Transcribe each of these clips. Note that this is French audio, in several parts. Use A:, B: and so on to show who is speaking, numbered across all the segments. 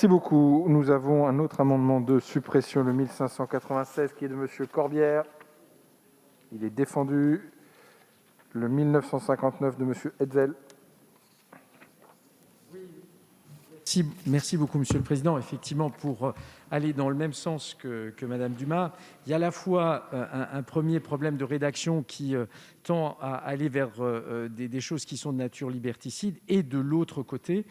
A: Merci beaucoup. Nous avons un autre amendement de suppression, le 1596, qui est de Monsieur Corbière. Il est défendu. Le 1959 de Monsieur Hetzel.
B: Merci beaucoup, Monsieur le Président. Effectivement, pour aller dans le même sens que Madame Dumas, il y a à la fois un premier problème de rédaction qui tend à aller vers des choses qui sont de nature liberticide, et de l'autre côté,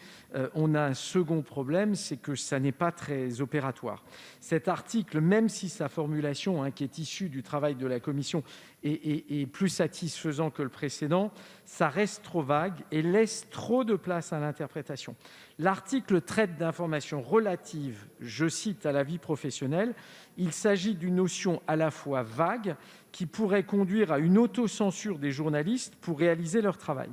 B: on a un second problème, c'est que ça n'est pas très opératoire. Cet article, même si sa formulation, qui est issue du travail de la commission, est plus satisfaisant que le précédent, ça reste trop vague et laisse trop de place à l'interprétation. L'article traite d'informations relatives, je cite, à la vie professionnelle. Il s'agit d'une notion à la fois vague qui pourrait conduire à une autocensure des journalistes pour réaliser leur travail.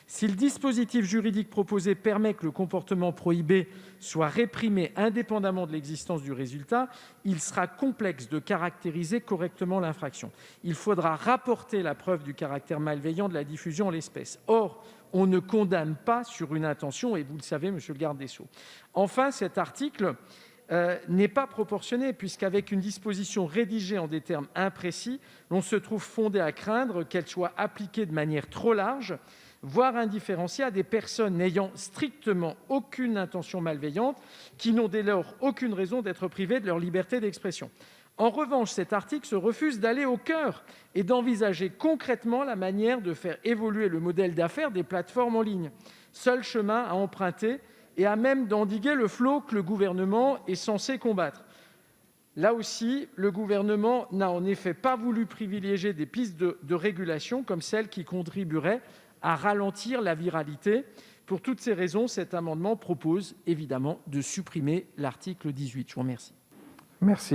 B: Si le dispositif juridique proposé permet que le comportement prohibé soit réprimé indépendamment de l'existence du résultat, il sera complexe de caractériser correctement l'infraction. Il faudra rapporter la preuve du caractère malveillant de la diffusion en l'espèce. Or, on ne condamne pas sur une intention, et vous le savez, monsieur le garde des Sceaux. Enfin, cet article n'est pas proportionné, puisqu'avec une disposition rédigée en des termes imprécis, l'on se trouve fondé à craindre qu'elle soit appliquée de manière trop large, voire indifférenciée à des personnes n'ayant strictement aucune intention malveillante, qui n'ont dès lors aucune raison d'être privées de leur liberté d'expression. En revanche, cet article se refuse d'aller au cœur et d'envisager concrètement la manière de faire évoluer le modèle d'affaires des plateformes en ligne, seul chemin à emprunter et à même d'endiguer le flot que le gouvernement est censé combattre. Là aussi, le gouvernement n'a en effet pas voulu privilégier des pistes de régulation comme celles qui contribueraient à ralentir la viralité. Pour toutes ces raisons, cet amendement propose évidemment de supprimer l'article 18. Je vous remercie.
A: Merci.